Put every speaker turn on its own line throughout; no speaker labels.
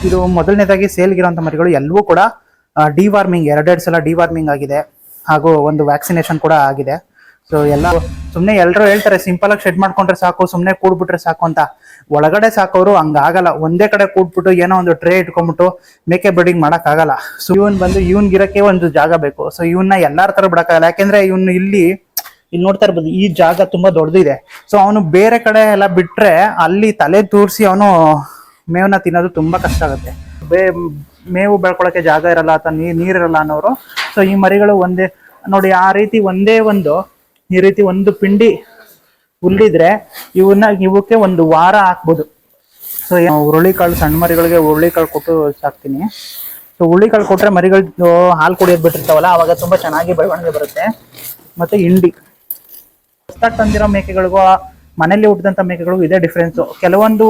ಇದು ಮೊದಲನೇದಾಗಿ ಸೇಲ್ಗಿರುವಂತ ಮರಿಗಳು ಎಲ್ಲವೂ ಕೂಡ ಡಿವಾರ್ಮಿಂಗ್ ಎರಡೆರಡು ಸಲ ಡಿವಾರ್ಮಿಂಗ್ ಆಗಿದೆ, ಹಾಗೂ ಒಂದು ವ್ಯಾಕ್ಸಿನೇಷನ್ ಕೂಡ ಆಗಿದೆ. ಸೊ ಎಲ್ಲ ಸುಮ್ಮನೆ ಎಲ್ಲರೂ ಹೇಳ್ತಾರೆ ಸಿಂಪಲ್ ಆಗಿ ಶೆಡ್ ಮಾಡ್ಕೊಂಡ್ರೆ ಸಾಕು, ಸುಮ್ಮನೆ ಕೂಡ್ಬಿಟ್ರೆ ಸಾಕು ಅಂತ. ಒಳಗಡೆ ಸಾಕೋರು ಹಂಗಾಗಲ್ಲ. ಒಂದೇ ಕಡೆ ಕೂಡ್ಬಿಟ್ಟು ಏನೋ ಒಂದು ಟ್ರೇ ಇಟ್ಕೊಂಡ್ಬಿಟ್ಟು ಮೇಕೆ ಬ್ರೀಡಿಂಗ್ ಮಾಡಕ್ ಆಗಲ್ಲ. ಸೊ ಇವನ್ಗಿರಕ್ಕೆ ಒಂದು ಜಾಗ ಬೇಕು. ಸೊ ಇವನ್ನ ಎಲ್ಲಾರ ತರ ಬಿಡಕ್ಕಾಗಲ್ಲ, ಯಾಕೆಂದ್ರೆ ಇಲ್ಲಿ ನೋಡ್ತಾ ಇರ್ಬೋದು, ಈ ಜಾಗ ತುಂಬಾ ದೊಡ್ಡದಿದೆ. ಸೊ ಅವನು ಬೇರೆ ಕಡೆ ಎಲ್ಲ ಬಿಟ್ರೆ ಅಲ್ಲಿ ತಲೆ ತೂರಿಸಿ ಅವನು ಮೇವನ್ನ ತಿನ್ನೋದು ತುಂಬಾ ಕಷ್ಟ ಆಗುತ್ತೆ. ಮೇವು ಬೆಳ್ಕೊಳಕ್ಕೆ ಜಾಗ ಇರಲ್ಲ ಅಥವಾ ನೀರಿರಲ್ಲ ಅನ್ನೋರು. ಸೊ ಈ ಮರಿಗಳು ಒಂದೇ ನೋಡಿ, ಆ ರೀತಿ ಈ ರೀತಿ ಒಂದು ಪಿಂಡಿ ಹುಲ್ಲಿದ್ರೆ ಇವಕ್ಕೆ ಒಂದು ವಾರ ಹಾಕ್ಬೋದು. ಸೊ ಹುರುಳಿಕಾಳು ಸಣ್ಣ ಮರಿಗಳಿಗೆ ಹುರುಳಿಕಾಳು ಕೊಟ್ಟು ಸಾಕ್ತೀನಿ. ಸೊ ಹುರುಳಿಕಾಳು ಕೊಟ್ರೆ ಮರಿಗಳು ಹಾಲು ಕುಡಿಯೋದು ಬಿಟ್ಟಿರ್ತಾವಲ್ಲ, ಅವಾಗ ತುಂಬಾ ಚೆನ್ನಾಗಿ ಬೆಳವಣಿಗೆ ಬರುತ್ತೆ. ಮತ್ತೆ ಹಿಂಡಿ ಹೊಸದಾಗಿ ತಂದಿರೋ ಮೇಕೆಗಳಿಗೂ ಮನೇಲಿ ಹುಟ್ಟಿದಂತ ಮೇಕೆಗಳಿಗೂ ಇದೇ ಡಿಫ್ರೆನ್ಸು. ಕೆಲವೊಂದು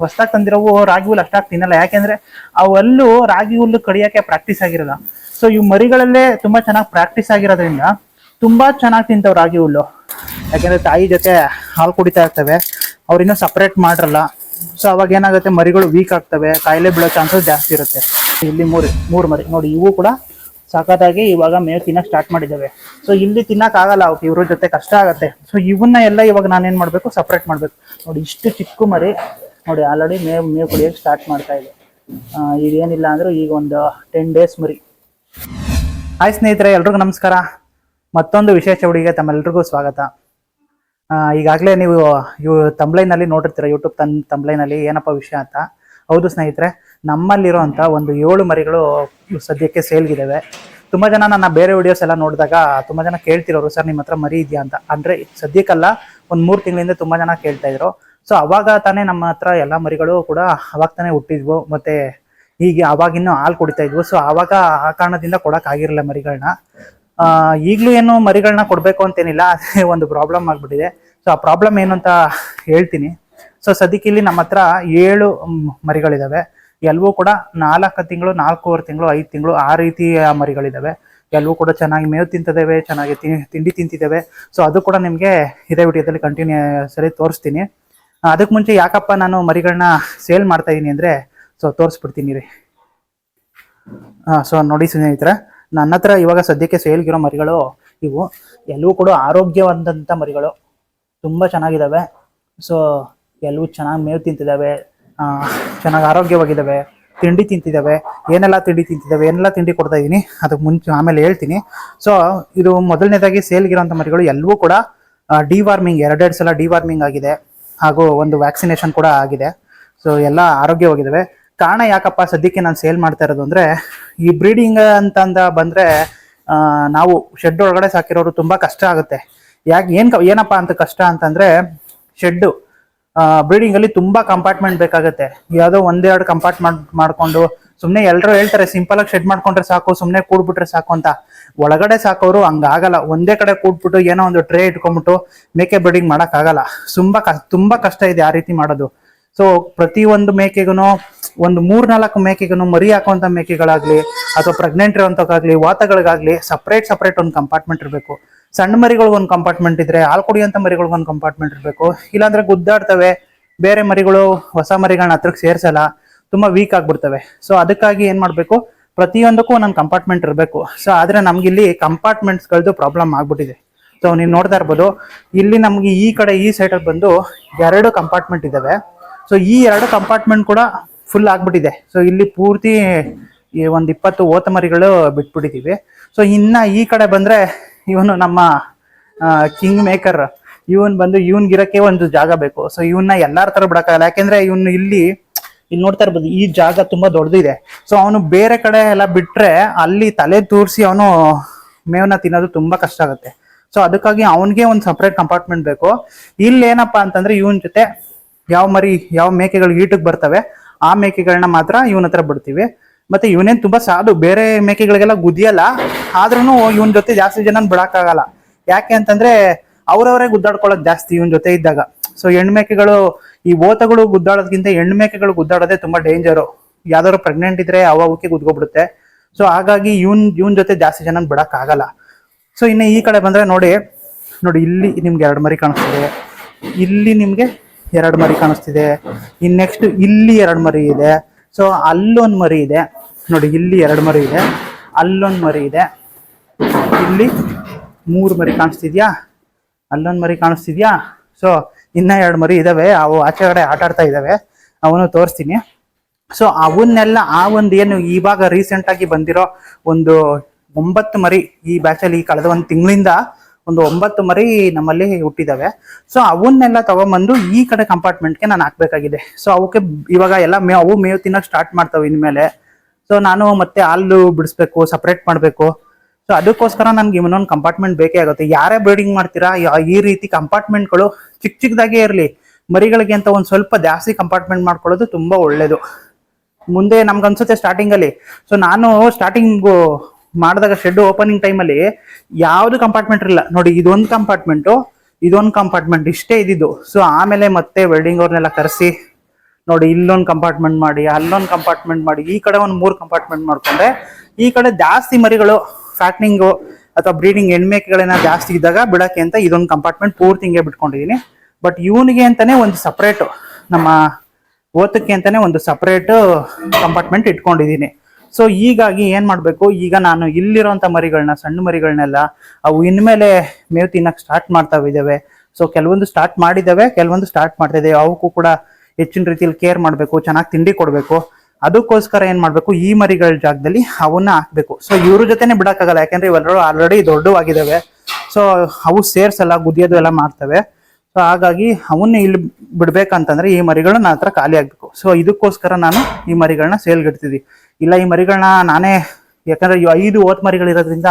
ಹೊಸದಾಗಿ ತಂದಿರೋವು ರಾಗಿ ಹುಲ್ಲು ಅಷ್ಟಾಗಿ ತಿನ್ನಲ್ಲ, ಯಾಕೆಂದ್ರೆ ಅವೆಲ್ಲೂ ರಾಗಿ ಹುಲ್ಲು ಕಡಿಯೋಕೆ ಪ್ರಾಕ್ಟೀಸ್ ಆಗಿರಲ್ಲ. ಸೊ ಇವು ಮರಿಗಳಲ್ಲೇ ತುಂಬಾ ಚೆನ್ನಾಗಿ ಪ್ರಾಕ್ಟೀಸ್ ಆಗಿರೋದ್ರಿಂದ ತುಂಬಾ ಚೆನ್ನಾಗಿ ತಿಂತಾವ್ ರಾಗಿ ಹುಲ್ಲು. ಯಾಕೆಂದ್ರೆ ತಾಯಿ ಜೊತೆ ಹಾಲು ಕುಡಿತಾ ಇರ್ತವೆ, ಅವ್ರಿನ್ನೂ ಸಪ್ರೇಟ್ ಮಾಡಿರಲ್ಲ. ಸೊ ಅವಾಗ ಏನಾಗುತ್ತೆ, ಮರಿಗಳು ವೀಕ್ ಆಗ್ತವೆ, ಕಾಯಿಲೆ ಬೀಳೋ ಚಾನ್ಸಸ್ ಜಾಸ್ತಿ ಇರುತ್ತೆ. ಇಲ್ಲಿ ಮೂರು ಮರಿ ನೋಡಿ, ಇವು ಕೂಡ ಸಖತ್ತಾಗಿ ಇವಾಗ ಮೇವು ತಿನ್ನಕ್ ಸ್ಟಾರ್ಟ್ ಮಾಡಿದ್ದಾವೆ. ಸೊ ಇಲ್ಲಿ ತಿನ್ನಕ್ ಆಗಲ್ಲ, ಅವಕ್ಕೆ ಇವ್ರ ಜೊತೆ ಕಷ್ಟ ಆಗತ್ತೆ. ಸೊ ಇವನ್ನ ಎಲ್ಲ ಇವಾಗ ನಾನೇನ್ ಮಾಡ್ಬೇಕು, ಸಪ್ರೇಟ್ ಮಾಡ್ಬೇಕು. ನೋಡಿ ಇಷ್ಟು ಚಿಕ್ಕ ಮರಿ ನೋಡಿ ಆಲ್ರೆಡಿ ಮೇವು ಕುಡಿಯೋಕೆ ಸ್ಟಾರ್ಟ್ ಮಾಡ್ತಾ ಇದೆ. ಇದೇನಿಲ್ಲ ಅಂದ್ರೂ ಈಗ ಒಂದು 10 days ಮರಿ. ಹಾಯ್ ಸ್ನೇಹಿತರೆ, ಎಲ್ರಿಗೂ ನಮಸ್ಕಾರ. ಮತ್ತೊಂದು ವಿಶೇಷ ವಿಡಿಯೋಗೆ ತಮ್ಮೆಲ್ರಿಗೂ ಸ್ವಾಗತ. ಈಗಾಗಲೇ ನೀವು ತಮ್ಲೈನಲ್ಲಿ ನೋಡಿರ್ತೀರ, ಯೂಟ್ಯೂಬ್ ತಮ್ಲೈನಲ್ಲಿ ಏನಪ್ಪ ವಿಷಯ ಅಂತ. ಹೌದು ಸ್ನೇಹಿತರೆ, ನಮ್ಮಲ್ಲಿರುವಂಥ ಒಂದು 7 ಮರಿಗಳು ಸದ್ಯಕ್ಕೆ ಸೇಲ್ಗಿದ್ದಾವೆ. ತುಂಬ ಜನ ನನ್ನ ಬೇರೆ ವಿಡಿಯೋಸ್ ಎಲ್ಲ ನೋಡಿದಾಗ ತುಂಬ ಜನ ಕೇಳ್ತಿರೋರು, ಸರ್ ನಿಮ್ಮ ಹತ್ರ ಮರಿ ಇದೆಯಾ ಅಂತ. ಅಂದರೆ ಸದ್ಯಕ್ಕಲ್ಲ, ಒಂದು 3 ತಿಂಗಳಿಂದ ತುಂಬ ಜನ ಕೇಳ್ತಾ ಇದ್ರು. ಸೊ ಅವಾಗ ತಾನೇ ನಮ್ಮ ಹತ್ರ ಎಲ್ಲ ಮರಿಗಳು ಕೂಡ ಅವಾಗ ತಾನೇ ಹುಟ್ಟಿದ್ವು, ಮತ್ತೆ ಹೀಗೆ ಅವಾಗಿನ್ನೂ ಹಾಲು ಕುಡಿತಾ ಇದ್ವು. ಸೊ ಆವಾಗ ಆ ಕಾರಣದಿಂದ ಕೊಡೋಕ್ಕಾಗಿರಲಿಲ್ಲ ಮರಿಗಳನ್ನ. ಈಗಲೂ ಏನು ಮರಿಗಳನ್ನ ಕೊಡಬೇಕು ಅಂತೇನಿಲ್ಲ, ಅದೇ ಒಂದು ಪ್ರಾಬ್ಲಮ್ ಆಗಿಬಿಟ್ಟಿದೆ. ಸೊ ಆ ಪ್ರಾಬ್ಲಮ್ ಏನು ಅಂತ ಹೇಳ್ತೀನಿ. ಸೊ ಸದ್ಯಕ್ಕೆ ಇಲ್ಲಿ ನಮ್ಮ ಹತ್ರ 7 ಮರಿಗಳಿದ್ದಾವೆ. ಎಲ್ಲವೂ ಕೂಡ 4 ತಿಂಗಳು, 4.25 ತಿಂಗಳು, 5 ತಿಂಗಳು ಆ ರೀತಿಯ ಮರಿಗಳಿದ್ದಾವೆ. ಎಲ್ಲವೂ ಕೂಡ ಚೆನ್ನಾಗಿ ಮೇವು ತಿಂತಿದ್ದಾವೆ, ಚೆನ್ನಾಗಿ ತಿಂಡಿ ತಿಂತಿದ್ದಾವೆ. ಸೊ ಅದು ಕೂಡ ನಿಮಗೆ ಇದೇ ವಿಡಿಯೋದಲ್ಲಿ ಕಂಟಿನ್ಯೂಸರಿ ತೋರಿಸ್ತೀನಿ. ಅದಕ್ಕೆ ಮುಂಚೆ ಯಾಕಪ್ಪ ನಾನು ಮರಿಗಳನ್ನ ಸೇಲ್ ಮಾಡ್ತಾ ಇದ್ದೀನಿ ಅಂದರೆ, ಸೊ ತೋರಿಸ್ಬಿಡ್ತೀನಿ ರೀ. ಸೊ ನೋಡಿ ಸ್ನೇಹಿತರೆ, ನನ್ನ ಹತ್ರ ಇವಾಗ ಸದ್ಯಕ್ಕೆ ಸೇಲ್ಗಿರೋ ಮರಿಗಳು ಇವು ಎಲ್ಲವೂ ಕೂಡ ಆರೋಗ್ಯವಂತ ಮರಿಗಳು, ತುಂಬ ಚೆನ್ನಾಗಿದ್ದಾವೆ. ಸೊ ಎಲ್ಲವೂ ಚೆನ್ನಾಗಿ ಮೇವು ತಿಂತಿದ್ದಾವೆ, ಚೆನ್ನಾಗಿ ಆರೋಗ್ಯವಾಗಿದ್ದಾವೆ, ತಿಂಡಿ ತಿಂತಿದ್ದಾವೆ. ಏನೆಲ್ಲ ತಿಂಡಿ ಕೊಡ್ತಾ ಇದ್ದೀನಿ ಅದಕ್ಕೆ ಮುಂಚೆ ಆಮೇಲೆ ಹೇಳ್ತೀನಿ. ಸೊ ಇದು ಮೊದಲನೇದಾಗಿ ಸೇಲ್ಗಿರೋಂಥ ಮರಿಗಳು ಎಲ್ಲವೂ ಕೂಡ ಡಿವಾರ್ಮಿಂಗ್ ಎರಡೆರಡು ಸಲ ಡಿವಾರ್ಮಿಂಗ್ ಆಗಿದೆ, ಹಾಗೂ ಒಂದು ವ್ಯಾಕ್ಸಿನೇಷನ್ ಕೂಡ ಆಗಿದೆ. ಸೊ ಎಲ್ಲ ಆರೋಗ್ಯವಾಗಿದ್ದಾವೆ. ಕಾರಣ ಯಾಕಪ್ಪ ಸದ್ಯಕ್ಕೆ ನಾನು ಸೇಲ್ ಮಾಡ್ತಾ ಇರೋದು ಅಂದರೆ, ಈ ಬ್ರೀಡಿಂಗ್ ಅಂತಂದ ಬಂದರೆ ನಾವು ಶೆಡ್ ಒಳಗಡೆ ಸಾಕಿರೋರು ತುಂಬ ಕಷ್ಟ ಆಗುತ್ತೆ. ಏನಪ್ಪ ಅಂತ ಕಷ್ಟ ಅಂತಂದರೆ, ಶೆಡ್ಡು ಬ್ರೀಡಿಂಗಲ್ಲಿ ತುಂಬ ಕಂಪಾರ್ಟ್ಮೆಂಟ್ ಬೇಕಾಗುತ್ತೆ. ಯಾವುದೋ 1-2 ಕಂಪಾರ್ಟ್ಮೆಂಟ್ ಮಾಡಿಕೊಂಡು ಸುಮ್ಮನೆ ಎಲ್ಲರೂ ಹೇಳ್ತಾರೆ ಸಿಂಪಲ್ ಆಗಿ ಶೆಡ್ ಮಾಡ್ಕೊಂಡ್ರೆ ಸಾಕು, ಸುಮ್ಮನೆ ಕೂಡ್ಬಿಟ್ರೆ ಸಾಕು ಅಂತ. ಒಳಗಡೆ ಸಾಕೋರು ಹಂಗಾಗಲ್ಲ. ಒಂದೇ ಕಡೆ ಕೂಡ್ಬಿಟ್ಟು ಏನೋ ಒಂದು ಟ್ರೇ ಇಟ್ಕೊಂಡ್ಬಿಟ್ಟು ಮೇಕೆ ಬ್ರೀಡಿಂಗ್ ಮಾಡೋಕ್ಕಾಗಲ್ಲ. ತುಂಬ ಕಷ್ಟ ಇದೆ ಆ ರೀತಿ ಮಾಡೋದು. ಸೊ ಪ್ರತಿಯೊಂದು ಮೇಕೆಗೂ ಒಂದು 3-4 ಮೇಕೆಗೂ, ಮರಿ ಹಾಕುವಂಥ ಮೇಕೆಗಳಾಗಲಿ ಅಥವಾ ಪ್ರೆಗ್ನೆಂಟ್ ಇರೋಂಥಕ್ಕಾಗಲಿ ವಾತಗಳಿಗಾಗಲಿ ಸಪ್ರೇಟ್ ಒಂದು ಕಂಪಾರ್ಟ್ಮೆಂಟ್ ಇರಬೇಕು. ಸಣ್ಣ ಮರಿಗಳಿಗೆ ಒಂದು ಕಂಪಾರ್ಟ್ಮೆಂಟ್ ಇದ್ರೆ, ಹಾಲು ಕುಡಿಯೋಂಥ ಮರಿಗಳಿಗೆ ಒಂದು ಕಂಪಾರ್ಟ್ಮೆಂಟ್ ಇರಬೇಕು. ಇಲ್ಲಾಂದ್ರೆ ಗುದ್ದಾಡ್ತವೆ, ಬೇರೆ ಮರಿಗಳು ಹೊಸ ಮರಿಗಳನ್ನ ಹತ್ರಕ್ಕೆ ಸೇರ್ಸಲ್ಲ, ತುಂಬ ವೀಕ್ ಆಗಿಬಿಡ್ತವೆ. ಸೊ ಅದಕ್ಕಾಗಿ ಏನು ಮಾಡಬೇಕು, ಪ್ರತಿಯೊಂದಕ್ಕೂ ಒಂದೊಂದು ಕಂಪಾರ್ಟ್ಮೆಂಟ್ ಇರಬೇಕು. ಸೊ ಆದರೆ ನಮಗಿಲ್ಲಿ ಕಂಪಾರ್ಟ್ಮೆಂಟ್ಸ್ಗಳದ್ದು ಪ್ರಾಬ್ಲಮ್ ಆಗ್ಬಿಟ್ಟಿದೆ. ಸೊ ನೀವು ನೋಡ್ತಾ ಇರ್ಬೋದು, ಇಲ್ಲಿ ನಮಗೆ ಈ ಕಡೆ ಈ ಸೈಡಲ್ಲಿ ಬಂದು 2 ಕಂಪಾರ್ಟ್ಮೆಂಟ್ ಇದ್ದಾವೆ. ಸೊ ಈ 2 ಕಂಪಾರ್ಟ್ಮೆಂಟ್ ಕೂಡ ಫುಲ್ ಆಗ್ಬಿಟ್ಟಿದೆ. ಸೊ ಇಲ್ಲಿ ಪೂರ್ತಿ ಒಂದು 20 ಓತ ಮರಿಗಳು ಬಿಟ್ಬಿಟ್ಟಿದ್ದೀವಿ. ಸೊ ಇನ್ನು ಈ ಕಡೆ ಬಂದರೆ ಇವನು ನಮ್ಮ ಕಿಂಗ್ ಮೇಕರ್, ಇವನ್ಗಿರಕ್ಕೆ ಒಂದು ಜಾಗ ಬೇಕು. ಸೊ ಇವನ್ನ ಎಲ್ಲಾರ ತರ ಬಿಡಕ್ಕಾಗಲ್ಲ, ಯಾಕೆಂದ್ರೆ ಇಲ್ಲಿ ನೋಡ್ತಾ ಇರ್ಬೋದು, ಈ ಜಾಗ ತುಂಬಾ ದೊಡ್ಡದಿದೆ. ಸೊ ಅವನು ಬೇರೆ ಕಡೆ ಎಲ್ಲ ಬಿಟ್ರೆ ಅಲ್ಲಿ ತಲೆ ತೂರಿಸಿ ಅವನು ಮೇವನ್ನ ತಿನ್ನೋದು ತುಂಬಾ ಕಷ್ಟ ಆಗುತ್ತೆ. ಸೊ ಅದಕ್ಕಾಗಿ ಅವನಿಗೆ ಒಂದು ಸಪ್ರೇಟ್ ಕಂಪಾರ್ಟ್ಮೆಂಟ್ ಬೇಕು. ಇಲ್ಲಿ ಏನಪ್ಪಾ ಅಂತಂದ್ರೆ, ಇವನ್ ಜೊತೆ ಯಾವ ಮೇಕೆಗಳು ಈಟಕ್ಕೆ ಬರ್ತವೆ ಆ ಮೇಕೆಗಳನ್ನ ಮಾತ್ರ ಇವನ ಹತ್ರ ಬಿಡ್ತೀವಿ. ಮತ್ತೆ ಇವನೇನ್ ತುಂಬಾ ಸಾಧು, ಬೇರೆ ಮೇಕೆಗಳಿಗೆಲ್ಲ ಗುದಿಯಲ್ಲ, ಆದ್ರೂ ಇವನ್ ಜೊತೆ ಜಾಸ್ತಿ ಜನ ಬಿಡಕ್ಕಾಗಲ್ಲ. ಯಾಕೆ ಅಂತಂದ್ರೆ ಅವ್ರವರೇ ಗುದ್ದಾಡ್ಕೊಳ್ಳೋದು ಜಾಸ್ತಿ ಇವನ್ ಜೊತೆ ಇದ್ದಾಗ. ಸೊ ಹೆಣ್ಮೇಕೆಗಳು, ಈ ಓತಗಳು ಗುದ್ದಾಡೋದ್ಕಿಂತ ಹೆಣ್ಮೇಕೆಗಳು ಗುದ್ದಾಡೋದೇ ತುಂಬಾ ಡೇಂಜರು. ಯಾವ್ದಾದ್ರು ಪ್ರೆಗ್ನೆಂಟ್ ಇದ್ರೆ ಅವಕ್ಕೆ ಗುದ್ಕೊಬಿಡುತ್ತೆ. ಸೊ ಹಾಗಾಗಿ ಇವನ್ ಜೊತೆ ಜಾಸ್ತಿ ಜನ ಬಿಡಕ್ ಆಗಲ್ಲ. ಸೊ ಇನ್ನು ಈ ಕಡೆ ಬಂದ್ರೆ ನೋಡಿ ಇಲ್ಲಿ ನಿಮ್ಗೆ 2 ಮರಿ ಕಾಣಿಸ್ತಿದೆ, ಇಲ್ಲಿ ನಿಮ್ಗೆ 2 ಮರಿ ಕಾಣಿಸ್ತಿದೆ, ನೆಕ್ಸ್ಟ್ ಇಲ್ಲಿ 2 ಮರಿ ಇದೆ. ಸೊ ಅಲ್ಲೊಂದು ಮರಿ ಇದೆ ನೋಡಿ, ಇಲ್ಲಿ 2 ಮರಿ ಇದೆ, ಅಲ್ಲೊಂದು ಮರಿ ಇದೆ, ಇಲ್ಲಿ 3 ಮರಿ ಕಾಣಿಸ್ತಿದ್ಯಾ, ಅಲ್ಲೊಂದು ಮರಿ ಕಾಣಿಸ್ತಿದ್ಯಾ. ಸೊ ಇನ್ನ 2 ಮರಿ ಇದಾವೆ, ಅವು ಆಚೆ ಕಡೆ ಆಟ ಆಡ್ತಾ ಇದಾವೆ, ಅವನು ತೋರಿಸ್ತೀನಿ. ಸೊ ಅವನ್ನೆಲ್ಲ ಆ ಒಂದು ಏನು ಇವಾಗ ರೀಸೆಂಟ್ ಆಗಿ ಬಂದಿರೋ ಒಂದು 9 ಮರಿ ಈ ಬ್ಯಾಚಲ್ಲಿ ಕಳೆದ 1 ತಿಂಗಳಿಂದ ಒಂದು 9 ಮರಿ ನಮ್ಮಲ್ಲಿ ಹುಟ್ಟಿದಾವೆ. ಸೊ ಅವನ್ನೆಲ್ಲ ತಗೊಂಬಂದು ಈ ಕಡೆ ಕಂಪಾರ್ಟ್ಮೆಂಟ್ಗೆ ನಾನು ಹಾಕ್ಬೇಕಾಗಿದೆ. ಸೊ ಅವಕ್ಕೆ ಇವಾಗ ಎಲ್ಲ ಅವು ಮೇವು ತಿನ್ನೋಕೆ ಸ್ಟಾರ್ಟ್ ಮಾಡ್ತಾವೆ ಇನ್ಮೇಲೆ. ಸೊ ನಾನು ಮತ್ತೆ ಹಾಲು ಬಿಡಿಸ್ಬೇಕು, ಸಪ್ರೇಟ್ ಮಾಡಬೇಕು. ಸೊ ಅದಕ್ಕೋಸ್ಕರ ನನ್ಗೆ ಇನ್ನೊಂದು ಕಂಪಾರ್ಟ್ಮೆಂಟ್ ಬೇಕೇ ಆಗುತ್ತೆ. ಯಾರೇ ಬ್ರೀಡಿಂಗ್ ಮಾಡ್ತೀರಾ ಈ ರೀತಿ ಕಂಪಾರ್ಟ್ಮೆಂಟ್ಗಳು ಚಿಕ್ಕದಾಗೇ ಇರಲಿ, ಮರಿಗಳಿಗೆ ಅಂತ ಒಂದು ಸ್ವಲ್ಪ ಜಾಸ್ತಿ ಕಂಪಾರ್ಟ್ಮೆಂಟ್ ಮಾಡ್ಕೊಳ್ಳೋದು ತುಂಬಾ ಒಳ್ಳೇದು. ಮುಂದೆ ನಮ್ಗೆ ಅನ್ಸುತ್ತೆ ಸ್ಟಾರ್ಟಿಂಗಲ್ಲಿ. ಸೊ ನಾನು ಸ್ಟಾರ್ಟಿಂಗು ಮಾಡಿದಾಗ ಶೆಡ್ ಓಪನಿಂಗ್ ಟೈಮಲ್ಲಿ ಯಾವುದು ಕಂಪಾರ್ಟ್ಮೆಂಟ್ ಇರಲಿಲ್ಲ ನೋಡಿ, ಇದೊಂದು ಕಂಪಾರ್ಟ್ಮೆಂಟ್ ಇಷ್ಟೇ ಇದ್ದಿದ್ದು. ಸೊ ಆಮೇಲೆ ಮತ್ತೆ ವೆಲ್ಡಿಂಗ್ ಅವ್ರನ್ನೆಲ್ಲ ಕರೆಸಿ ನೋಡಿ, ಇಲ್ಲೊಂದು ಕಂಪಾರ್ಟ್ಮೆಂಟ್ ಮಾಡಿ, ಅಲ್ಲೊಂದು ಕಂಪಾರ್ಟ್ಮೆಂಟ್ ಮಾಡಿ, ಈ ಕಡೆ ಒಂದು 3 ಕಂಪಾರ್ಟ್ಮೆಂಟ್ ಮಾಡ್ಕೊಂಡ್ರೆ ಈ ಕಡೆ ಜಾಸ್ತಿ ಮರಿಗಳು ಫ್ಯಾಟ್ನಿಂಗು ಅಥವಾ ಬ್ರೀಡಿಂಗ್ ಹೆಣ್ಮೇಕೆಗಳನ್ನ ಜಾಸ್ತಿ ಇದ್ದಾಗ ಬಿಡಕ್ಕೆ ಅಂತ ಇದೊಂದು ಕಂಪಾರ್ಟ್ಮೆಂಟ್ ಪೂರ್ತಿ ಹಿಂಗೆ ಬಿಟ್ಕೊಂಡಿದ್ದೀನಿ. ಬಟ್ ಇವನಿಗೆ ಅಂತಾನೆ ಒಂದು ಸಪ್ರೇಟು, ನಮ್ಮ ಓತಕ್ಕೆ ಅಂತಾನೆ ಒಂದು ಸಪ್ರೇಟ್ ಕಂಪಾರ್ಟ್ಮೆಂಟ್ ಇಟ್ಕೊಂಡಿದ್ದೀನಿ. ಸೊ ಹೀಗಾಗಿ ಏನ್ ಮಾಡ್ಬೇಕು, ಈಗ ನಾನು ಇಲ್ಲಿರೋಂಥ ಮರಿಗಳನ್ನ, ಸಣ್ಣ ಮರಿಗಳನ್ನೆಲ್ಲ ಅವು ಇನ್ಮೇಲೆ ಮೇವು ತಿನ್ನಕ್ಕೆ ಸ್ಟಾರ್ಟ್ ಮಾಡ್ತಾವಿದ್ದಾವೆ. ಸೊ ಕೆಲವೊಂದು ಸ್ಟಾರ್ಟ್ ಮಾಡಿದ್ದಾವೆ, ಕೆಲವೊಂದು ಸ್ಟಾರ್ಟ್ ಮಾಡ್ತಾ ಇದ್ದಾವೆ. ಅವಕ್ಕೂ ಕೂಡ ಹೆಚ್ಚಿನ ರೀತಿಯಲ್ಲಿ ಕೇರ್ ಮಾಡಬೇಕು, ಚೆನ್ನಾಗಿ ತಿಂಡಿ ಕೊಡಬೇಕು. ಅದಕ್ಕೋಸ್ಕರ ಏನ್ ಮಾಡ್ಬೇಕು, ಈ ಮರಿಗಳ ಜಾಗದಲ್ಲಿ ಅವನ್ನ ಹಾಕ್ಬೇಕು. ಸೊ ಇವ್ರ ಜೊತೆನೆ ಬಿಡಕ್ಕಾಗಲ್ಲ, ಯಾಕಂದ್ರೆ ಇವೆಲ್ಲರೂ ಆಲ್ರೆಡಿ ದೊಡ್ಡವಾಗಿದ್ದಾವೆ. ಸೊ ಅವು ಸೇರ್ಸಲ್ಲ, ಗುದಿಯೋದು ಎಲ್ಲ ಮಾಡ್ತವೆ. ಸೊ ಹಾಗಾಗಿ ಅವನ್ನ ಇಲ್ಲಿ ಬಿಡ್ಬೇಕಂತಂದ್ರೆ ಈ ಮರಿಗಳನ್ನ ನನ್ನ ಹತ್ರ ಖಾಲಿ ಆಗ್ಬೇಕು. ಸೊ ಇದಕ್ಕೋಸ್ಕರ ನಾನು ಈ ಮರಿಗಳನ್ನ ಸೇಲ್ಗಿಡ್ತಿದ್ವಿ. ಇಲ್ಲ ಈ ಮರಿಗಳನ್ನ ನಾನೇ, ಯಾಕಂದ್ರೆ 5 ಓತ್ ಮರಿಗಳಿರೋದ್ರಿಂದ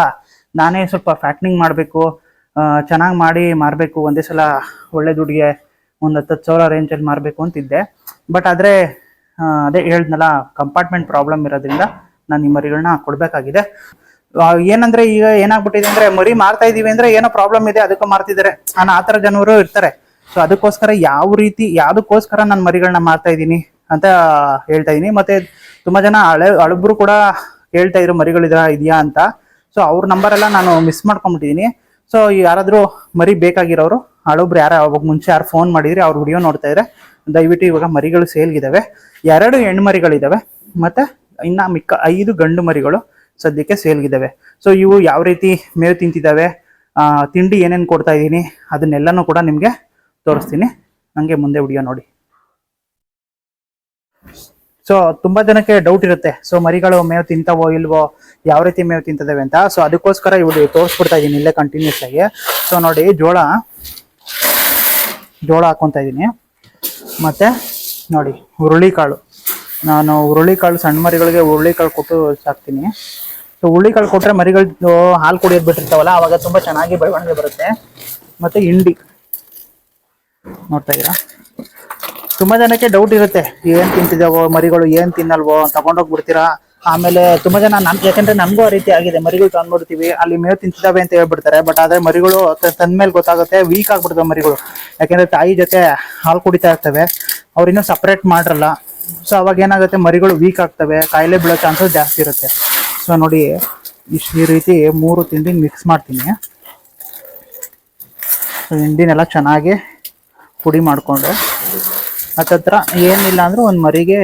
ನಾನೇ ಸ್ವಲ್ಪ ಫ್ಯಾಟ್ನಿಂಗ್ ಮಾಡಬೇಕು, ಚೆನ್ನಾಗಿ ಮಾಡಿ ಮಾರಬೇಕು, ಒಂದೇ ಸಲ ಒಳ್ಳೆ ದುಡ್ಡಿಗೆ ಒಂದು 10,000 ರೇಂಜಲ್ಲಿ ಮಾರಬೇಕು ಅಂತಿದ್ದೆ. ಬಟ್ ಆದರೆ ಅದೇ ಹೇಳಿದ್ನಲ್ಲ, ಕಂಪಾರ್ಟ್ಮೆಂಟ್ ಪ್ರಾಬ್ಲಮ್ ಇರೋದ್ರಿಂದ ನಾನು ಈ ಮರಿಗಳನ್ನ ಕೊಡಬೇಕಾಗಿದೆ. ಏನಂದ್ರೆ ಈಗ ಏನಾಗ್ಬಿಟ್ಟಿದೆ ಅಂದ್ರೆ, ಮರಿ ಮಾರ್ತಾ ಇದೀವಿ ಅಂದ್ರೆ ಏನೋ ಪ್ರಾಬ್ಲಮ್ ಇದೆ ಅದಕ್ಕೆ ಮಾರ್ತಿದ್ದಾರೆ ಅನ್ನೋ ಆ ಥರ ಜನರು ಇರ್ತಾರೆ. ಸೊ ಅದಕ್ಕೋಸ್ಕರ ಯಾವುದಕ್ಕೋಸ್ಕರ ನಾನು ಮರಿಗಳನ್ನ ಮಾರ್ತಾ ಇದ್ದೀನಿ ಅಂತ ಹೇಳ್ತಾ ಇದೀನಿ. ಮತ್ತೆ ತುಂಬಾ ಜನ ಹಳಬ್ರು ಕೂಡ ಕೇಳ್ತಾ ಇದ್ರು ಇದೆಯಾ ಅಂತ. ಸೊ ಅವ್ರ ನಂಬರ್ ಎಲ್ಲ ನಾನು ಮಿಸ್ ಮಾಡ್ಕೊಂಡ್ಬಿಟ್ಟಿದೀನಿ. ಸೊ ಯಾರಾದ್ರೂ ಮರಿ ಬೇಕಾಗಿರೋರು, ಹಳಬ್ರು ಅವಾಗ ಮುಂಚೆ ಯಾರು ಫೋನ್ ಮಾಡಿದ್ರಿ, ಅವ್ರ ವಿಡಿಯೋ ನೋಡ್ತಾ ಇದ್ರೆ ದಯವಿಟ್ಟು ಇವಾಗ ಮರಿಗಳು ಸೇಲ್ಗಿದಾವೆ. 2 ಹೆಣ್ಣು ಮರಿಗಳಿದಾವೆ, ಮತ್ತೆ ಇನ್ನ ಮಿಕ್ಕ 5 ಗಂಡು ಮರಿಗಳು ಸದ್ಯಕ್ಕೆ ಸೇಲ್ಗಿದಾವೆ. ಸೊ ಇವು ಯಾವ ರೀತಿ ಮೇವು ತಿಂತಿದ್ದಾವೆ, ತಿಂಡಿ ಏನೇನು ಕೊಡ್ತಾ ಇದ್ದೀನಿ ಅದನ್ನೆಲ್ಲನೂ ಕೂಡ ನಿಮಗೆ ತೋರಿಸ್ತೀನಿ. ನಂಗೆ ಮುಂದೆ ವಿಡಿಯೋ ನೋಡಿ. ಸೊ ತುಂಬಾ ಜನಕ್ಕೆ ಡೌಟ್ ಇರುತ್ತೆ, ಸೊ ಮರಿಗಳು ಮೇವು ತಿಂತಾವೋ ಇಲ್ವೋ, ಯಾವ ರೀತಿ ಮೇವು ತಿಂತದವೆ ಅಂತ. ಸೊ ಅದಕ್ಕೋಸ್ಕರ ಇವು ತೋರಿಸ್ಬಿಡ್ತಾ ಇದ್ದೀನಿ ಇಲ್ಲೇ ಕಂಟಿನ್ಯೂಸ್ ಆಗಿ. ಸೊ ನೋಡಿ, ಜೋಳ ಹಾಕೊಂತ ಇದ್ದೀನಿ. ಮತ್ತೆ ನೋಡಿ ಹುರುಳಿಕಾಳು, ನಾನು ಹುರುಳಿಕಾಳು ಸಣ್ಣ ಮರಿಗಳಿಗೆ ಹುರುಳಿಕಾಳು ಕೊಟ್ಟು ಸಾಕ್ತೀನಿ. ಸೊ ಹುರುಳಿಕಾಳು ಕೊಟ್ಟರೆ ಮರಿಗಳು ಹಾಲು ಕುಡಿಯೋದು ಬಿಟ್ಟಿರ್ತಾವಲ್ಲ, ಅವಾಗ ತುಂಬ ಚೆನ್ನಾಗಿ ಬೆಳವಣಿಗೆ ಬರುತ್ತೆ. ಮತ್ತು ಹಿಂಡಿ ನೋಡ್ತಾ ಇದ್ದೀರಾ, ತುಂಬ ಜನಕ್ಕೆ ಡೌಟ್ ಇರುತ್ತೆ, ಏನು ತಿಂತಿದ್ದಾವೋ ಮರಿಗಳು, ಏನು ತಿನ್ನಲ್ವೋ, ತಗೊಂಡೋಗ್ಬಿಡ್ತೀರಾ. ಆಮೇಲೆ ತುಂಬ ಜನ ಯಾಕಂದ್ರೆ ನಮಗೂ ಆ ರೀತಿ ಆಗಿದೆ, ಮರಿಗಳು ತಂದ್ಬಿಡ್ತೀವಿ, ಅಲ್ಲಿ ಮೇವು ತಿಂತಿದ್ದಾವೆ ಅಂತ ಹೇಳ್ಬಿಡ್ತಾರೆ. ಬಟ್ ಆದರೆ ಮರಿಗಳು ತಂದ್ಮೇಲೆ ಗೊತ್ತಾಗುತ್ತೆ ವೀಕ್ ಆಗ್ಬಿಡ್ತವೆ ಮರಿಗಳು, ಯಾಕೆಂದ್ರೆ ತಾಯಿ ಜೊತೆ ಹಾಲು ಕುಡಿತಾ ಇರ್ತವೆ, ಅವ್ರಿನ್ನೂ ಸಪ್ರೇಟ್ ಮಾಡಿರಲ್ಲ. ಸೊ ಅವಾಗ ಏನಾಗುತ್ತೆ, ಮರಿಗಳು ವೀಕ್ ಆಗ್ತವೆ, ಕಾಯಿಲೆ ಬೀಳೋ ಚಾನ್ಸಸ್ ಜಾಸ್ತಿ ಇರುತ್ತೆ. ಸೊ ನೋಡಿ, ಈ ರೀತಿ 3 ತಿಂಡಿ ಮಿಕ್ಸ್ ಮಾಡ್ತೀನಿ. ಸೊ ಹಿಂಡಿನೆಲ್ಲ ಚೆನ್ನಾಗಿ ಪುಡಿ ಮಾಡಿಕೊಂಡು ಹತ್ತತ್ರ ಏನಿಲ್ಲ ಅಂದ್ರೆ ಒಂದು ಮರಿಗೆ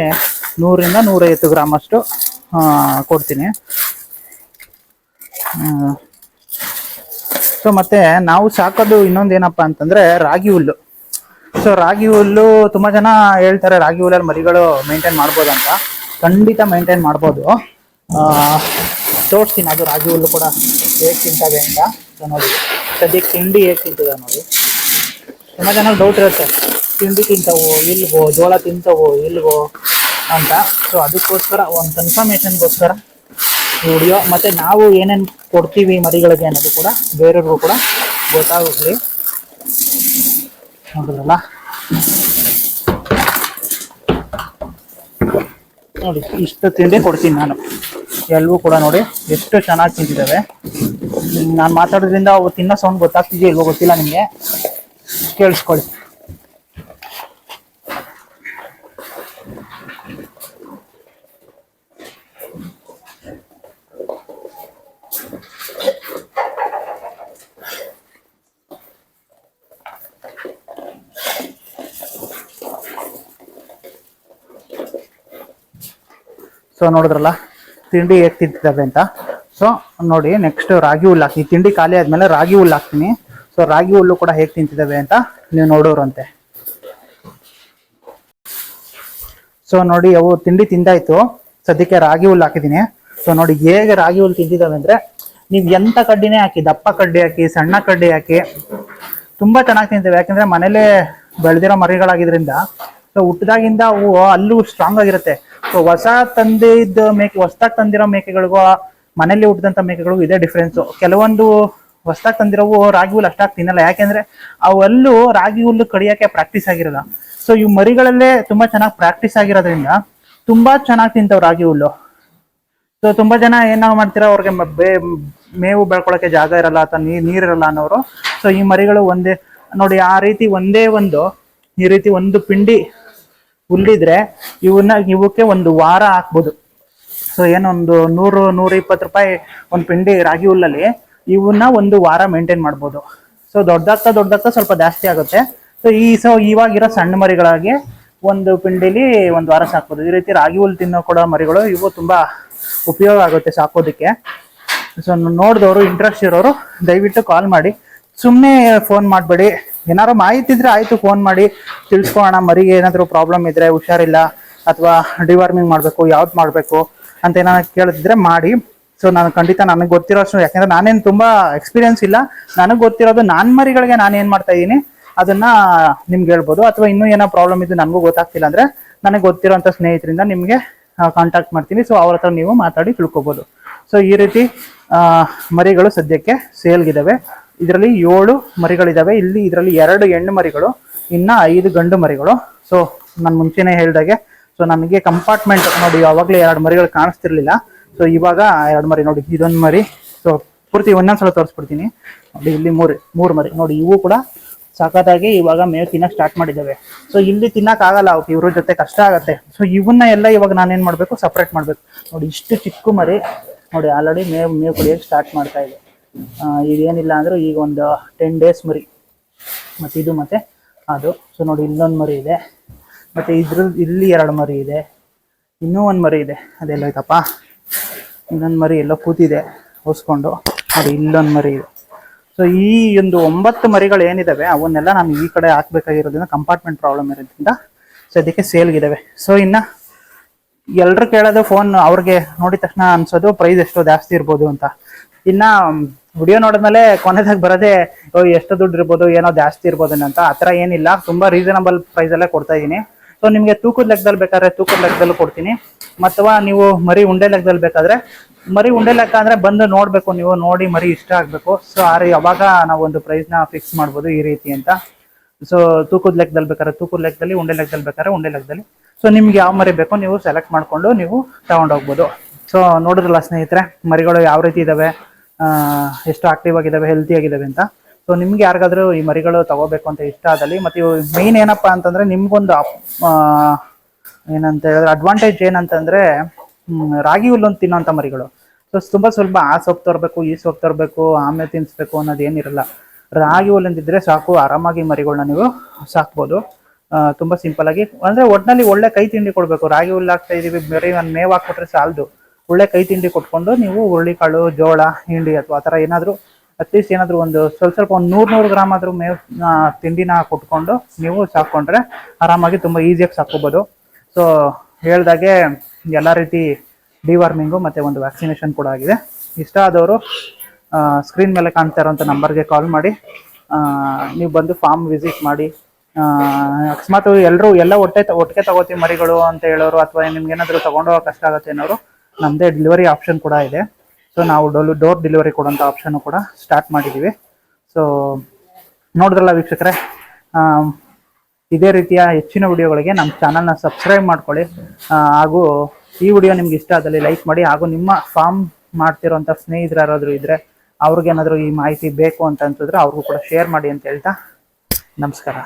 100ರಿಂದ 150 ಗ್ರಾಮ್ ಅಷ್ಟು ಕೊಡ್ತೀನಿ. ಸೊ ಮತ್ತೆ ನಾವು ಸಾಕೋದು ಇನ್ನೊಂದು ಏನಪ್ಪ ಅಂತಂದ್ರೆ ರಾಗಿ ಹುಲ್ಲು. ಸೊ ರಾಗಿ ಹುಲ್ಲು ತುಂಬ ಜನ ಹೇಳ್ತಾರೆ ರಾಗಿ ಹುಲ್ಲಲ್ಲಿ ಮರಿಗಳು ಮೇಂಟೈನ್ ಮಾಡ್ಬೋದು ಅಂತ. ಖಂಡಿತ ಮೇಂಟೈನ್ ಮಾಡ್ಬೋದು. ತೋರಿಸ್ತೀನಿ ಅದು ರಾಗಿ ಹುಲ್ಲು ಕೂಡ ಹೇಗೆ ತಿಂತವೆ ಅಂತ. ಸೊ ನೋಡಿ, ಸದ್ಯಕ್ಕೆ ತಿಂಡಿ ಹೇಗೆ ತಿಂತಿದೆ ನೋಡಿ. ತುಂಬ ಜನ ಡೌಟ್ ಇರುತ್ತೆ, ತಿಂಡಿ ತಿಂತವೋ ಇಲ್ವೋ, ಜೋಳ ತಿಂತವೋ ಇಲ್ವೋ ಅಂತ. ಸೊ ಅದಕ್ಕೋಸ್ಕರ ಒಂದು ಕನ್ಫರ್ಮೇಷನ್ಗೋಸ್ಕರ ವಿಡಿಯೋ, ಮತ್ತು ನಾವು ಏನೇನು ಕೊಡ್ತೀವಿ ಮರಿಗಳಿಗೆ ಅನ್ನೋದು ಕೂಡ ಬೇರೆಯವ್ರಿಗೂ ಕೂಡ ಗೊತ್ತಾಗಲಿ. ನೋಡಿದ್ರಲ್ಲ, ನೋಡಿ ಇಷ್ಟು ತಿಂಡಿ ಕೊಡ್ತೀನಿ ನಾನು. ಎಲ್ಲವೂ ಕೂಡ ನೋಡಿ ಎಷ್ಟು ಚೆನ್ನಾಗಿ ತಿಂತಿದ್ದಾವೆ. ನಾನು ಮಾತಾಡೋದ್ರಿಂದ ಅವು ತಿನ್ನೋ ಸೌಂಡ್ ಗೊತ್ತಾಗ್ತಿದೆಯೋ ಇಲ್ವೋ ಗೊತ್ತಿಲ್ಲ ನಿಮಗೆ, ಕೇಳಿಸ್ಕೊಳ್ಳಿ. ಸೊ ನೋಡಿದ್ರಲ್ಲ ತಿಂಡಿ ಹೇಗೆ ತಿಂತಿದ್ದಾವೆ ಅಂತ. ಸೊ ನೋಡಿ ನೆಕ್ಸ್ಟ್ ರಾಗಿ ಹುಲ್ಲು ಹಾಕ್ತೀನಿ. ತಿಂಡಿ ಖಾಲಿ ಆದಮೇಲೆ ರಾಗಿ ಹುಲ್ಲು ಹಾಕ್ತೀನಿ. ಸೊ ರಾಗಿ ಹುಲ್ಲು ಕೂಡ ಹೇಗೆ ತಿಂತಿದ್ದಾವೆ ಅಂತ ನೀವು ನೋಡೋರಂತೆ. ಸೊ ನೋಡಿ ಅವು ತಿಂಡಿ ತಿಂದಾಯ್ತು, ಸದ್ಯಕ್ಕೆ ರಾಗಿ ಹುಲ್ಲು ಹಾಕಿದ್ದೀನಿ. ಸೊ ನೋಡಿ ಹೇಗೆ ರಾಗಿ ಹುಲ್ಲು ತಿಂತಿದ್ದಾವೆ ಅಂದರೆ, ನೀವು ಎಂಥ ಕಡ್ಡಿನೇ ಹಾಕಿ, ದಪ್ಪ ಕಡ್ಡಿ ಹಾಕಿ, ಸಣ್ಣ ಕಡ್ಡಿ ಹಾಕಿ, ತುಂಬ ಚೆನ್ನಾಗಿ ತಿಂತೇವೆ. ಯಾಕೆಂದರೆ ಮನೇಲೇ ಬೆಳೆದಿರೋ ಮರಿಗಳಾಗಿದ್ದರಿಂದ ಸೊ ಹುಟ್ಟಿದಾಗಿಂದ ಅವು ಅಲ್ಲೂ ಸ್ಟ್ರಾಂಗ್ ಆಗಿರುತ್ತೆ. ಸೊ ಹೊಸದಾಗಿ ತಂದಿರೋ ಮೇಕೆಗಳಿಗೂ ಮನೇಲಿ ಹುಟ್ಟಿದಂಥ ಮೇಕೆಗಳಿಗೂ ಇದೇ ಡಿಫ್ರೆನ್ಸು. ಕೆಲವೊಂದು ಹೊಸದಾಗಿ ತಂದಿರೋವು ರಾಗಿ ಹುಲ್ಲು ಅಷ್ಟಾಗಿ ತಿನ್ನಲ್ಲ, ಯಾಕೆಂದರೆ ಅವೆಲ್ಲೂ ರಾಗಿ ಹುಲ್ಲು ಕಡಿಯೋಕ್ಕೆ ಪ್ರಾಕ್ಟೀಸ್ ಆಗಿರಲ್ಲ. ಸೊ ಇವು ಮರಿಗಳಲ್ಲೇ ತುಂಬ ಚೆನ್ನಾಗಿ ಪ್ರಾಕ್ಟೀಸ್ ಆಗಿರೋದ್ರಿಂದ ತುಂಬ ಚೆನ್ನಾಗಿ ತಿಂತಾವೆ ರಾಗಿ ಹುಲ್ಲು. ಸೊ ತುಂಬ ಜನ ಏನಾವು ಮಾಡ್ತೀರಾ, ಅವ್ರಿಗೆ ಮೇವು ಬೆಳ್ಕೊಳಕ್ಕೆ ಜಾಗ ಇರಲ್ಲ ಅಥವಾ ನೀರಿರಲ್ಲ ಅನ್ನೋರು. ಸೊ ಈ ಮರಿಗಳು ಒಂದೇ ನೋಡಿ ಆ ರೀತಿ ಈ ರೀತಿ ಒಂದು ಪಿಂಡಿ ಹುಲ್ಲಿದ್ರೆ ಇವಕ್ಕೆ ಒಂದು ವಾರ ಹಾಕ್ಬೋದು. ಸೊ ಏನೊಂದು 100-120 ರೂಪಾಯಿ ಒಂದು ಪಿಂಡಿ ರಾಗಿ ಹುಲ್ಲಲ್ಲಿ ಇವನ್ನ ಒಂದು ವಾರ ಮೇಂಟೈನ್ ಮಾಡ್ಬೋದು. ಸೊ ದೊಡ್ಡದಾಗ್ತಾ ಸ್ವಲ್ಪ ಜಾಸ್ತಿ ಆಗುತ್ತೆ. ಸೊ ಇವಾಗಿರೋ ಸಣ್ಣ ಮರಿಗಳಾಗಿ ಒಂದು ಪಿಂಡಿಲಿ ಒಂದು ವಾರ ಸಾಕ್ಬೋದು. ಈ ರೀತಿ ರಾಗಿ ಹುಲ್ಲು ತಿನ್ನೋ ಕೂಡ ಮರಿಗಳು ಇವು ತುಂಬ ಉಪಯೋಗ ಆಗುತ್ತೆ ಸಾಕೋದಕ್ಕೆ. ಸೊ ನೋಡಿದವರು ಇಂಟ್ರೆಸ್ಟ್ ಇರೋರು ದಯವಿಟ್ಟು ಕಾಲ್ ಮಾಡಿ, ಸುಮ್ಮನೆ ಫೋನ್ ಮಾಡಬೇಡಿ. ಏನಾದ್ರು ಮಾಹಿತಿ ಇದ್ರೆ ಆಯಿತು ಫೋನ್ ಮಾಡಿ ತಿಳಿಸ್ಕೊಳ್ಳೋಣ. ಮರಿಗೆ ಏನಾದರೂ ಪ್ರಾಬ್ಲಮ್ ಇದ್ದರೆ, ಹುಷಾರಿಲ್ಲ ಅಥವಾ ಡಿವಾರ್ಮಿಂಗ್ ಮಾಡಬೇಕು, ಯಾವ್ದು ಮಾಡಬೇಕು ಅಂತ ಏನಾದ್ರು ಕೇಳಿದ್ರೆ ಮಾಡಿ. ಸೊ ನಾನು ಖಂಡಿತ ನನಗೆ ಗೊತ್ತಿರೋಷ್ಟು, ಯಾಕೆಂದರೆ ನಾನೇನು ತುಂಬ ಎಕ್ಸ್ಪೀರಿಯನ್ಸ್ ಇಲ್ಲ, ನನಗೆ ಗೊತ್ತಿರೋದು ನಾನು ಮರಿಗಳಿಗೆ ನಾನು ಏನು ಮಾಡ್ತಾ ಇದ್ದೀನಿ ಅದನ್ನ ನಿಮ್ಗೆ ಹೇಳ್ಬೋದು. ಅಥವಾ ಇನ್ನೂ ಏನೋ ಪ್ರಾಬ್ಲಮ್ ಇದ್ದು ನನಗೂ ಗೊತ್ತಾಗ್ತಿಲ್ಲ ಅಂದರೆ ನನಗೆ ಗೊತ್ತಿರೋಂಥ ಸ್ನೇಹಿತರಿಂದ ನಿಮಗೆ ಕಾಂಟ್ಯಾಕ್ಟ್ ಮಾಡ್ತೀನಿ. ಸೊ ಅವ್ರ ಹತ್ರ ನೀವು ಮಾತಾಡಿ ತಿಳ್ಕೊಬೋದು. ಸೊ ಈ ರೀತಿ ಮರಿಗಳು ಸದ್ಯಕ್ಕೆ ಸೇಲ್ಗಿದ್ದಾವೆ. ಇದರಲ್ಲಿ 7 ಮರಿಗಳಿದ್ದಾವೆ. ಇದರಲ್ಲಿ 2 ಹೆಣ್ಣು ಮರಿಗಳು, ಇನ್ನು 5 ಗಂಡು ಮರಿಗಳು. ಸೊ ನಾನು ಮುಂಚೆನೇ ಹೇಳ್ದಾಗೆ, ಸೊ ನನಗೆ ಕಂಪಾರ್ಟ್ಮೆಂಟ್ ನೋಡಿ ಯಾವಾಗಲೇ 2 ಮರಿಗಳು ಕಾಣಿಸ್ತಿರ್ಲಿಲ್ಲ. ಸೊ ಇವಾಗ 2 ಮರಿ ನೋಡಿ, ಇದೊಂದು ಮರಿ. ಸೊ ಪೂರ್ತಿ ಒಂದೊಂದ್ಸಲ ತೋರಿಸ್ಬಿಡ್ತೀನಿ ನೋಡಿ. ಇಲ್ಲಿ 3 ಮರಿ ನೋಡಿ, ಇವು ಕೂಡ ಸಖತ್ತಾಗಿ ಇವಾಗ ಮೇವು ತಿನ್ನಕ್ಕೆ ಸ್ಟಾರ್ಟ್ ಮಾಡಿದ್ದಾವೆ. ಸೊ ಇಲ್ಲಿ ತಿನ್ನಕ್ಕಾಗಲ್ಲ ಅವಕ್ಕೆ, ಇವ್ರ ಜೊತೆ ಕಷ್ಟ ಆಗುತ್ತೆ. ಸೊ ಇವನ್ನ ಎಲ್ಲ ಇವಾಗ ನಾನೇನು ಮಾಡಬೇಕು, ಸಪ್ರೇಟ್ ಮಾಡಬೇಕು. ನೋಡಿ ಇಷ್ಟು ಚಿಕ್ಕ ಮರಿ ನೋಡಿ ಆಲ್ರೆಡಿ ಮೇವು ಕುಡಿಯೋಕ್ಕೆ ಸ್ಟಾರ್ಟ್ ಮಾಡ್ತಾ ಇದೆ. ಇದೇನಿಲ್ಲ ಅಂದರೂ ಈಗ ಒಂದು 10 ಡೇಸ್ ಮರಿ, ಮತ್ತು ಇದು ಮತ್ತು ಅದು. ಸೊ ನೋಡಿ ಇಲ್ಲೊಂದು ಮರಿ ಇದೆ, ಮತ್ತು ಇಲ್ಲಿ 2 ಮರಿ ಇದೆ, ಇನ್ನೂ ಒಂದು ಮರಿ ಇದೆ. ಅದೆಲ್ಲ ಆಯ್ತಪ್ಪ, ಇನ್ನೊಂದು ಮರಿ ಎಲ್ಲೋ ಕೂತಿದೆ ಹೊಸ್ಕೊಂಡು. ನೋಡಿ ಇಲ್ಲೊಂದು ಮರಿ ಇದೆ. ಸೊ ಈ ಒಂದು 9 ಮರಿಗಳು ಏನಿದ್ದಾವೆ ಅವನ್ನೆಲ್ಲ ನಾನು ಈ ಕಡೆ ಹಾಕ್ಬೇಕಾಗಿರೋದ್ರಿಂದ ಕಂಪಾರ್ಟ್ಮೆಂಟ್ ಪ್ರಾಬ್ಲಮ್ ಇರೋದ್ರಿಂದ ಸದ್ಯಕ್ಕೆ ಸೇಲ್ಗಿದ್ದಾವೆ. ಸೊ ಇನ್ನು ಎಲ್ಲರೂ ಕೇಳೋದು ಫೋನ್ ಅವ್ರಿಗೆ ನೋಡಿದ ತಕ್ಷಣ ಅನ್ಸೋದು ಪ್ರೈಸ್ ಎಷ್ಟೋ ಜಾಸ್ತಿ ಇರ್ಬೋದು ಅಂತ. ಇನ್ನು ವಿಡಿಯೋ ನೋಡಿದ್ಮೇಲೆ ಕೊನೆದಾಗ ಬರೋದೇ ಎಷ್ಟು ದುಡ್ಡು ಇರ್ಬೋದು, ಏನೋ ಜಾಸ್ತಿ ಇರ್ಬೋದು ಅಂತ. ಆ ಥರ ಏನಿಲ್ಲ, ತುಂಬ ರೀಸನಬಲ್ ಪ್ರೈಸಲ್ಲೇ ಕೊಡ್ತಾ ಇದ್ದೀನಿ. ಸೊ ನಿಮಗೆ ತೂಕದ ಲೆಕ್ಕದಲ್ಲಿ ಬೇಕಾದ್ರೆ ತೂಕದ ಲೆಕ್ಕದಲ್ಲೂ ಕೊಡ್ತೀನಿ, ಅಥವಾ ನೀವು ಮರಿ ಉಂಡೆ ಲೆಕ್ಕದಲ್ಲಿ ಬೇಕಾದರೆ ಮರಿ ಉಂಡೆ ಲೆಕ್ಕ ಅಂದರೆ ಬಂದು ನೋಡಬೇಕು, ನೀವು ನೋಡಿ ಮರಿ ಇಷ್ಟ ಆಗಬೇಕು. ಸೊ ಅವಾಗ ನಾವು ಒಂದು ಪ್ರೈಸ್ನ ಫಿಕ್ಸ್ ಮಾಡ್ಬೋದು ಈ ರೀತಿ ಅಂತ. ಸೊ ತೂಕದ ಲೆಕ್ಕದಲ್ಲಿ ಬೇಕಾದ್ರೆ ತೂಕದ ಲೆಕ್ಕದಲ್ಲಿ, ಉಂಡೆ ಲೆಕ್ಕದಲ್ಲಿ ಬೇಕಾದ್ರೆ ಉಂಡೆ ಲೆಕ್ಕದಲ್ಲಿ. ಸೊ ನಿಮ್ಗೆ ಯಾವ ಮರಿ ಬೇಕೋ ನೀವು ಸೆಲೆಕ್ಟ್ ಮಾಡಿಕೊಂಡು ನೀವು ತಗೊಂಡೋಗ್ಬೋದು. ಸೊ ನೋಡಿದ್ರಲ್ಲ ಸ್ನೇಹಿತರೆ, ಮರಿಗಳು ಯಾವ ರೀತಿ ಇದ್ದಾವೆ, ಎಷ್ಟು ಆಕ್ಟಿವ್ ಆಗಿದ್ದಾವೆ, ಹೆಲ್ತಿ ಆಗಿದ್ದಾವೆ ಅಂತ. ಸೊ ನಿಮ್ಗೆ ಯಾರಿಗಾದ್ರೂ ಈ ಮರಿಗಳು ತಗೋಬೇಕು ಅಂತ ಇಷ್ಟ ಆದಲ್ಲಿ, ಮತ್ತು ಇವು ಮೇಯ್ನ್ ಏನಪ್ಪ ಅಂತಂದರೆ ನಿಮ್ಗೊಂದು ಏನಂತ ಹೇಳಿದ್ರೆ ಅಡ್ವಾಂಟೇಜ್ ಏನಂತಂದರೆ, ರಾಗಿ ಹುಲ್ಲೊಂದು ತಿನ್ನೋಂಥ ಮರಿಗಳು. ಸೊ ತುಂಬ ಸ್ವಲ್ಪ ಆ ಸೊಪ್ಪು ತರಬೇಕು, ಈ ಸೊಪ್ಪು ತರಬೇಕು, ಆಮೇಲೆ ತಿನ್ನಿಸ್ಬೇಕು ಅನ್ನೋದು ಏನಿರಲ್ಲ. ರಾಗಿ ಹುಲ್ಲೊಂದಿದ್ರೆ ಸಾಕು, ಆರಾಮಾಗಿ ಮರಿಗಳನ್ನ ನೀವು ಸಾಕ್ಬೋದು. ತುಂಬ ಸಿಂಪಲಾಗಿ, ಅಂದರೆ ಒಟ್ಟಿನಲ್ಲಿ ಒಳ್ಳೆ ಕೈ ತಿಂಡಿ ಕೊಡಬೇಕು. ರಾಗಿ ಹುಲ್ಲು ಹಾಕ್ತಾ ಇದೀವಿ, ಬರೀ ಒಂದು ಮೇವು ಹಾಕ್ಬಿಟ್ರೆ ಸಾಲದು. ಒಳ್ಳೆ ಕೈ ತಿಂಡಿ ಕೊಟ್ಕೊಂಡು ನೀವು ಹುರುಳಿಕಾಳು, ಜೋಳ, ಹಿಂಡಿ ಅಥವಾ ಆ ಥರ ಏನಾದರೂ ಅಟ್ಲೀಸ್ಟ್ ಏನಾದರೂ ಒಂದು ಸ್ವಲ್ಪ ಒಂದು 100 ಗ್ರಾಮ್ ಆದರೂ ಮೇವು ತಿಂಡಿನ ಕೊಟ್ಕೊಂಡು ನೀವು ಸಾಕ್ಕೊಂಡ್ರೆ ಆರಾಮಾಗಿ ತುಂಬ ಈಸಿಯಾಗಿ ಸಾಕ್ಕೋಬೋದು. ಸೊ ಹೇಳ್ದಾಗೆ ಎಲ್ಲ ರೀತಿ ಡಿವಾರ್ಮಿಂಗು ಮತ್ತು ಒಂದು ವ್ಯಾಕ್ಸಿನೇಷನ್ ಕೂಡ ಆಗಿದೆ. ಇಷ್ಟ ಆದವರು ಸ್ಕ್ರೀನ್ ಮೇಲೆ ಕಾಣ್ತಾ ಇರೋಂಥ ನಂಬರ್ಗೆ ಕಾಲ್ ಮಾಡಿ, ನೀವು ಬಂದು ಫಾರ್ಮ್ ವಿಸಿಟ್ ಮಾಡಿ. ಅಕಸ್ಮಾತ್ ಎಲ್ಲ ಒಟ್ಟಿಗೆ ತಗೋತೀವಿ ಮರಿಗಳು ಅಂತ ಹೇಳೋರು, ಅಥವಾ ನಿಮ್ಗೇನಾದರೂ ತೊಗೊಂಡೋಗೋ ಕಷ್ಟ ಆಗುತ್ತೆ ಅನ್ನೋರು, ನಮ್ಮದೇ ಡೆಲಿವರಿ ಆಪ್ಷನ್ ಕೂಡ ಇದೆ. ಸೊ ನಾವು ಡೋರ್ ಡೆಲಿವರಿ ಕೊಡೋಂಥ ಆಪ್ಷನ್ನು ಕೂಡ ಸ್ಟಾರ್ಟ್ ಮಾಡಿದ್ದೀವಿ. ಸೊ ನೋಡಿದ್ರಲ್ಲ ವೀಕ್ಷಕರೇ, ಇದೇ ರೀತಿಯ ಹೆಚ್ಚಿನ ವಿಡಿಯೋಗಳಿಗೆ ನಮ್ಮ ಚಾನಲ್ನ ಸಬ್ಸ್ಕ್ರೈಬ್ ಮಾಡ್ಕೊಳ್ಳಿ. ಹಾಗೂ ಈ ವಿಡಿಯೋ ನಿಮ್ಗೆ ಇಷ್ಟ ಆದಲ್ಲಿ ಲೈಕ್ ಮಾಡಿ. ಹಾಗೂ ನಿಮ್ಮ ಫಾರ್ಮ್ ಮಾಡ್ತಿರೋಂಥ ಸ್ನೇಹಿತರು ಯಾರಾದರೂ ಇದ್ದರೆ ಅವ್ರಿಗೇನಾದರೂ ಈ ಮಾಹಿತಿ ಬೇಕು ಅಂತ ಅನ್ಸಿದ್ರೆ ಅವ್ರಿಗೂ ಕೂಡ ಶೇರ್ ಮಾಡಿ ಅಂತ ಹೇಳ್ತಾ ನಮಸ್ಕಾರ.